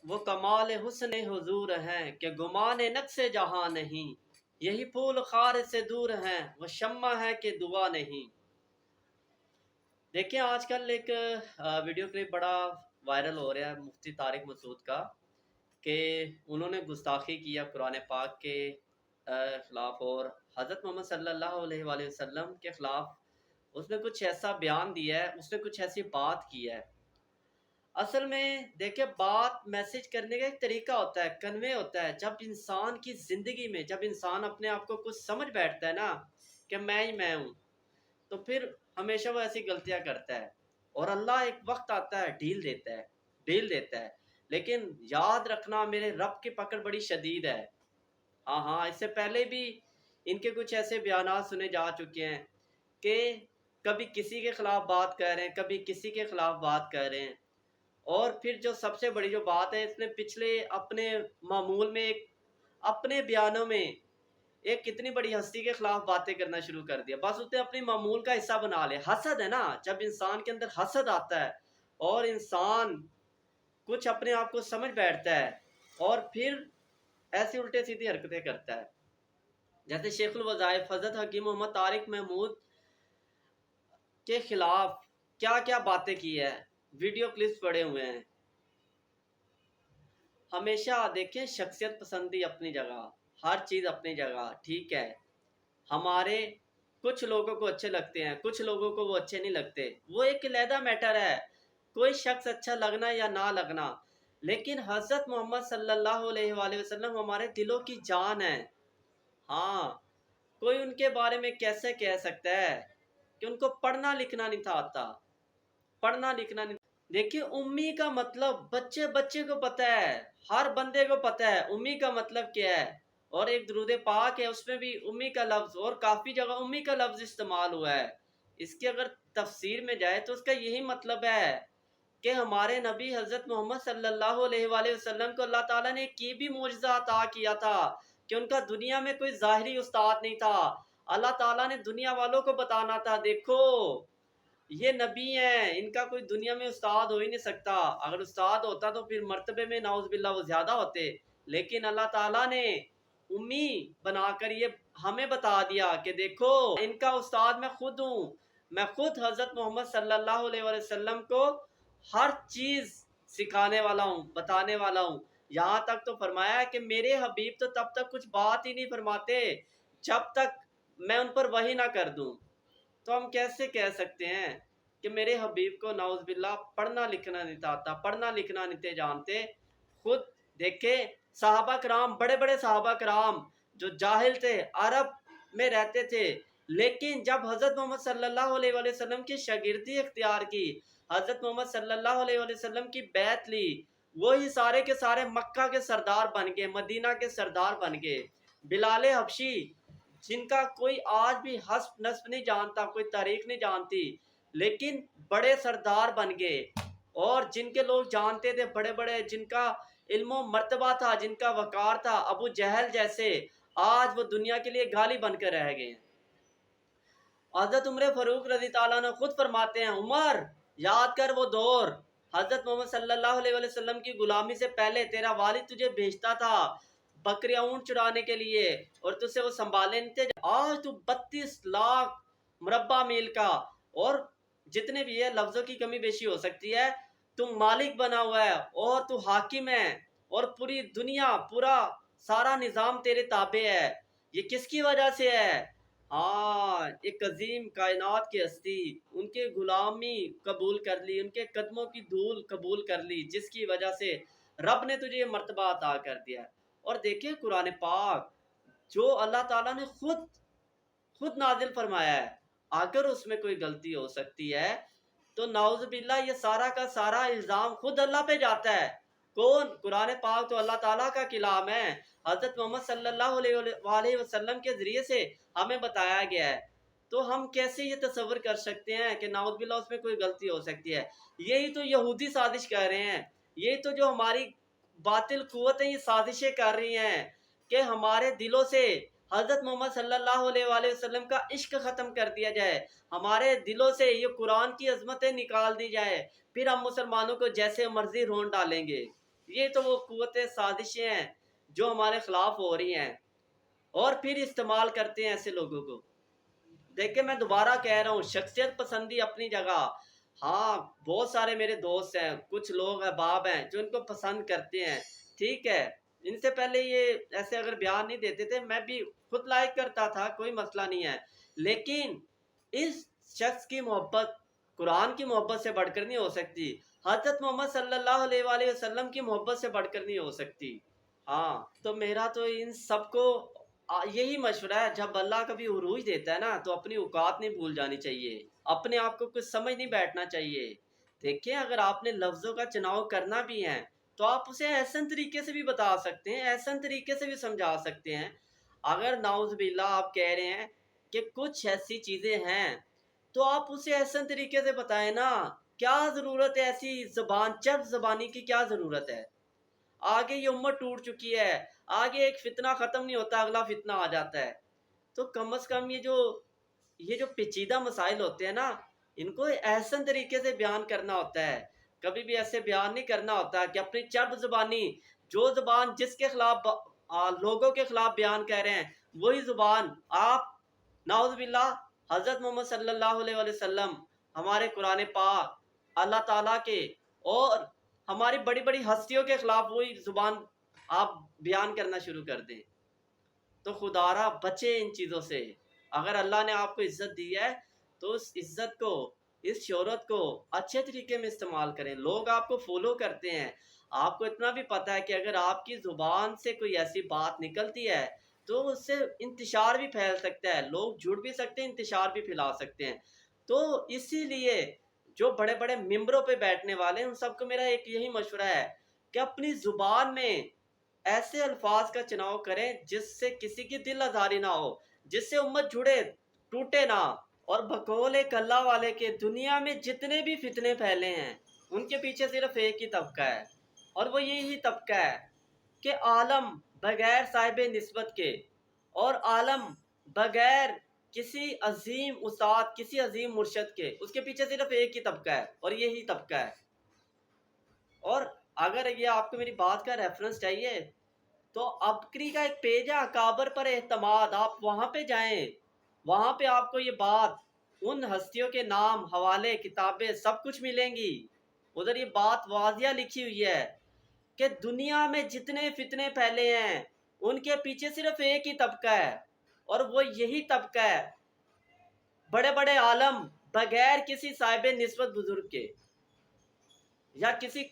وہ کمال حسن حضور ہیں کہ گمان نقص جہاں نہیں، یہی پھول خار سے دور ہیں وہ شمع ہے کہ دعا نہیں۔ دیکھیں آج کل ایک ویڈیو کلپ بڑا وائرل ہو رہا ہے مفتی طارق مسعود کا، کہ انہوں نے گستاخی کیا قرآن پاک کے خلاف اور حضرت محمد صلی اللہ علیہ وآلہ وسلم کے خلاف اس نے کچھ ایسا بیان دیا ہے، اس نے کچھ ایسی بات کی ہے۔ اصل میں دیکھیں بات میسج کرنے کا ایک طریقہ ہوتا ہے، کنوے ہوتا ہے۔ جب انسان کی زندگی میں جب انسان اپنے آپ کو کچھ سمجھ بیٹھتا ہے نا کہ میں ہی میں ہوں، تو پھر ہمیشہ وہ ایسی غلطیاں کرتا ہے، اور اللہ ایک وقت آتا ہے ڈھیل دیتا ہے۔ لیکن یاد رکھنا میرے رب کی پکڑ بڑی شدید ہے۔ ہاں اس سے پہلے بھی ان کے کچھ ایسے بیانات سنے جا چکے ہیں کہ کبھی کسی کے خلاف بات کر رہے ہیں، کبھی کسی کے خلاف بات کر رہے ہیں، اور پھر جو سب سے بڑی جو بات ہے، اس نے پچھلے اپنے معمول میں اپنے بیانوں میں ایک کتنی بڑی ہستی کے خلاف باتیں کرنا شروع کر دیا، بس اس نے اپنی معمول کا حصہ بنا لیا۔ حسد ہے نا، جب انسان کے اندر حسد آتا ہے اور انسان کچھ اپنے آپ کو سمجھ بیٹھتا ہے اور پھر ایسی الٹے سیدھی حرکتیں کرتا ہے، جیسے شیخ الوظائف حضرت حکیم محمد طارق محمود کے خلاف کیا کیا باتیں کی ہے، ویڈیو کلپس پڑے ہوئے ہیں۔ ہمیشہ دیکھیں شخصیت پسندی اپنی جگہ، ہر چیز اپنی جگہ ٹھیک ہے۔ ہمارے کچھ لوگوں کو اچھے لگتے ہیں، کچھ لوگوں کو وہ اچھے نہیں لگتے، وہ ایک علیحدہ میٹر ہے، کوئی شخص اچھا لگنا یا نہ لگنا۔ لیکن حضرت محمد صلی اللہ علیہ وآلہ وسلم ہمارے دلوں کی جان ہے۔ ہاں، کوئی ان کے بارے میں کیسے کہہ سکتا ہے کہ ان کو پڑھنا لکھنا نہیں تھا آتا، پڑھنا لکھنا نہیں۔ دیکھیے امی کا مطلب بچے کو پتہ ہے، ہر بندے کو پتہ ہے امی کا مطلب کیا ہے، اور ایک درود پاک ہے اس میں بھی امی کا لفظ اور کافی جگہ امی کا لفظ استعمال ہوا ہے۔ اس کی اگر تفسیر میں جائے تو اس کا یہی مطلب ہے کہ ہمارے نبی حضرت محمد صلی اللہ علیہ وآلہ وسلم کو اللہ تعالیٰ نے کی بھی معجزہ عطا کیا تھا کہ ان کا دنیا میں کوئی ظاہری استاد نہیں تھا۔ اللہ تعالیٰ نے دنیا والوں کو بتانا تھا، دیکھو یہ نبی ہیں، ان کا کوئی دنیا میں استاد ہو ہی نہیں سکتا۔ اگر استاد ہوتا تو پھر مرتبے میں نعوذ باللہ وہ زیادہ ہوتے، لیکن اللہ تعالیٰ نے امی بنا کر یہ ہمیں بتا دیا کہ دیکھو ان کا استاد میں خود ہوں، میں خود حضرت محمد صلی اللہ علیہ وسلم کو ہر چیز سکھانے والا ہوں، بتانے والا ہوں۔ یہاں تک تو فرمایا ہے کہ میرے حبیب تو تب تک کچھ بات ہی نہیں فرماتے جب تک میں ان پر وحی نہ کر دوں۔ تو ہم کیسے کہہ سکتے ہیں کہ میرے حبیب کو نعوذ باللہ پڑھنا لکھنا نہیں آتا، پڑھنا لکھنا نہیں تھے جانتے؟ خود دیکھیں صحابہ کرام، بڑے بڑے صحابہ کرام جو جاہل تھے، عرب میں رہتے تھے، لیکن جب حضرت محمد صلی اللہ علیہ وآلہ وسلم کی شاگردی اختیار کی، حضرت محمد صلی اللہ علیہ وآلہ وسلم کی بیعت لی، وہی سارے کے سارے مکہ کے سردار بن گئے، مدینہ کے سردار بن گئے۔ بلال حبشی جن کا کوئی آج بھی حسب نسب نہیں جانتا، کوئی تاریخ نہیں جانتی، لیکن بڑے سردار بن گئے، اور جن کے لوگ جانتے تھے بڑے بڑے، جن کا علم و مرتبہ تھا، جن کا وقار تھا، ابو جہل جیسے، آج وہ دنیا کے لیے گالی بن کر رہ گئے ہیں۔ حضرت عمر فاروق رضی اللہ عنہ خود فرماتے ہیں، عمر یاد کر وہ دور، حضرت محمد صلی اللہ علیہ وسلم کی غلامی سے پہلے تیرا والد تجھے بھیجتا تھا بکریاں اونٹ چرانے کے لیے، اور تجھے وہ سنبھالے نہیں تھے۔ آج تو 32 لاکھ مربع میل کا، اور جتنے بھی ہے لفظوں کی کمی بیشی ہو سکتی ہے، تم مالک بنا ہوا ہے اور تو حاکم ہے، اور پوری دنیا پورا سارا نظام تیرے تابع ہے۔ یہ کس کی وجہ سے ہے؟ ہاں، ایک عظیم کائنات کی ہستی، ان کے غلامی قبول کر لی، ان کے قدموں کی دھول قبول کر لی، جس کی وجہ سے رب نے تجھے یہ مرتبہ عطا کر دیا۔ اور دیکھیں قرآن پاک جو اللہ تعالیٰ نے خود نازل فرمایا ہے، اگر اس میں کوئی غلطی ہو سکتی ہے تو نعوذ باللہ یہ سارا کا سارا الزام خود اللہ پہ جاتا ہے۔ کون؟ قرآن پاک تو اللہ تعالیٰ کا کلام ہے، حضرت محمد صلی اللہ علیہ وسلم کے ذریعے سے ہمیں بتایا گیا ہے۔ تو ہم کیسے یہ تصور کر سکتے ہیں کہ نعوذ باللہ اس میں کوئی غلطی ہو سکتی ہے؟ یہی تو یہودی سازش کر رہے ہیں، یہی تو جو ہماری باطل قوتیں یہ سازشیں کر رہی ہیں کہ ہمارے دلوں سے حضرت محمد صلی اللہ علیہ وآلہ وسلم کا عشق ختم کر دیا جائے، ہمارے دلوں سے یہ قرآن کی عظمتیں نکال دی جائے، پھر ہم مسلمانوں کو جیسے مرضی رون ڈالیں گے۔ یہ تو وہ قوت سازشیں ہیں جو ہمارے خلاف ہو رہی ہیں، اور پھر استعمال کرتے ہیں ایسے لوگوں کو۔ دیکھیں میں دوبارہ کہہ رہا ہوں، شخصیت پسندی اپنی جگہ، ہاں بہت سارے میرے دوست ہیں، کچھ لوگ احباب ہیں جو ان کو پسند کرتے ہیں، ٹھیک ہے، ان سے پہلے یہ ایسے اگر بیان نہیں دیتے تھے میں بھی خود لائک کرتا تھا، کوئی مسئلہ نہیں ہے، لیکن اس شخص کی محبت قرآن کی محبت سے بڑھ کر نہیں ہو سکتی، حضرت محمد صلی اللہ علیہ وآلہ وسلم کی محبت سے بڑھ کر نہیں ہو سکتی۔ ہاں تو میرا تو ان سب کو یہی مشورہ ہے، جب اللہ کبھی عروج دیتا ہے نا تو اپنی اوقات نہیں بھول جانی چاہیے، اپنے آپ کو کچھ سمجھ نہیں بیٹھنا چاہیے۔ دیکھیں اگر آپ نے لفظوں کا چناؤ کرنا بھی ہے تو آپ اسے احسن طریقے سے بھی بتا سکتے ہیں، احسن طریقے سے بھی سمجھا سکتے ہیں۔ اگر نعوذ باللہ آپ کہہ رہے ہیں کہ کچھ ایسی چیزیں ہیں تو آپ اسے احسن طریقے سے بتائیں نا، کیا ضرورت ہے ایسی زبان چرب زبانی کی، کیا ضرورت ہے؟ آگے یہ امت ٹوٹ چکی ہے، آگے ایک فتنہ ختم نہیں ہوتا اگلا فتنہ آ جاتا ہے، تو کم از کم یہ جو پیچیدہ مسائل ہوتے ہیں نا، ان کو احسن طریقے سے بیان کرنا ہوتا ہے، کبھی بھی ایسے بیان نہیں کرنا ہوتا کہ اپنی چرب زبانی، جو زبان جس کے خلاف لوگوں کے خلاف بیان کہہ رہے ہیں وہی زبان آپ نعوذ باللہ حضرت محمد صلی اللہ علیہ وآلہ وسلم، ہمارے قرآن پاک، اللہ تعالیٰ کے اور ہماری بڑی بڑی ہستیوں کے خلاف وہی زبان آپ بیان کرنا شروع کر دیں، تو خدارا بچے ان چیزوں سے۔ اگر اللہ نے آپ کو عزت دی ہے تو اس عزت کو، اس شہرت کو اچھے طریقے میں استعمال کریں، لوگ آپ کو فالو کرتے ہیں، آپ کو اتنا بھی پتہ ہے کہ اگر آپ کی زبان سے کوئی ایسی بات نکلتی ہے تو اس سے انتشار بھی پھیل سکتا ہے، لوگ جڑ بھی سکتے ہیں، انتشار بھی پھیلا سکتے ہیں۔ تو اسی لیے جو بڑے بڑے ممبروں پہ بیٹھنے والے ہیں ان سب کو میرا ایک یہی مشورہ ہے کہ اپنی زبان میں ایسے الفاظ کا چناؤ کریں جس سے کسی کی دل آزاری نہ ہو، جس سے امت جڑے، ٹوٹے نہ۔ اور بقول ایک اللہ والے کے دنیا میں جتنے بھی فتنے پھیلے ہیں ان کے پیچھے صرف ایک ہی طبقہ ہے، اور وہ یہی طبقہ ہے کہ عالم بغیر صاحب نسبت کے، اور عالم بغیر کسی عظیم استاد، کسی عظیم مرشد کے، اس کے پیچھے صرف ایک ہی طبقہ ہے اور یہی طبقہ ہے۔ اور اگر یہ آپ کو میری بات کا ریفرنس چاہیے تو ابکری کا ایک پیج ہے اکابر پر اعتماد، آپ وہاں پہ جائیں، وہاں پہ آپ کو یہ بات، ان ہستیوں کے نام، حوالے، کتابیں سب کچھ ملیں گی، ادھر یہ بات واضح لکھی ہوئی ہے کہ دنیا میں جتنے فتنے پھیلے ہیں ان کے پیچھے صرف ایک ہی طبقہ ہے، اور وہ یہی طبقہ ہے بڑے بڑے عالم بغیر کسی صاحب نسبت بزرگ کے، یا کسی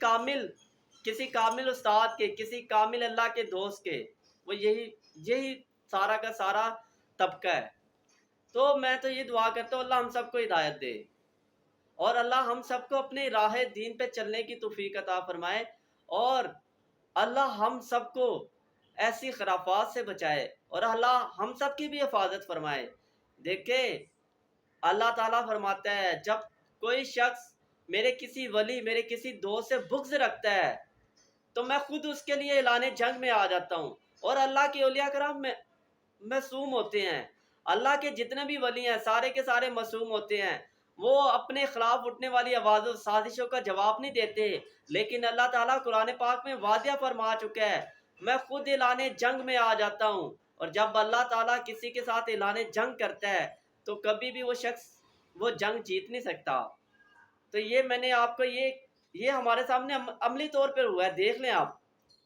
کامل استاد کے، کسی کامل اللہ کے دوست کے، وہ یہی سارا کا سارا طبقہ ہے۔ تو میں تو یہ دعا کرتا ہوں اللہ ہم سب کو ہدایت دے، اور اللہ ہم سب کو اپنے راہ دین پہ چلنے کی توفیق عطا فرمائے، اور اللہ ہم سب کو ایسی خرافات سے بچائے، اور اللہ ہم سب کی بھی حفاظت فرمائے۔ دیکھیں اللہ تعالیٰ فرماتا ہے جب کوئی شخص میرے کسی ولی، میرے کسی دوست سے بغض رکھتا ہے تو میں خود اس کے لیے اعلان جنگ میں آ جاتا ہوں، اور اللہ کے اولیاء کرام میں معصوم ہوتے ہیں، اللہ کے جتنے بھی ولی ہیں سارے کے سارے معصوم ہوتے ہیں، وہ اپنے خلاف اٹھنے والی آوازوں سازشوں کا جواب نہیں دیتے، لیکن اللہ تعالیٰ قرآن پاک میں واضح فرما چکا ہے میں خود اعلان جنگ میں آ جاتا ہوں، اور جب اللہ تعالیٰ کسی کے ساتھ اعلان جنگ کرتا ہے تو کبھی بھی وہ شخص وہ جنگ جیت نہیں سکتا۔ تو یہ میں نے آپ کو یہ ہمارے سامنے عملی طور پر ہوا ہے، دیکھ لیں آپ،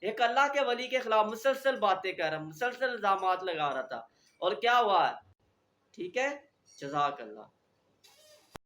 ایک اللہ کے ولی کے خلاف مسلسل باتیں کر رہا، مسلسل الزامات لگا رہا تھا، اور کیا ہوا ہے؟ ٹھیک ہے، جزاک اللہ۔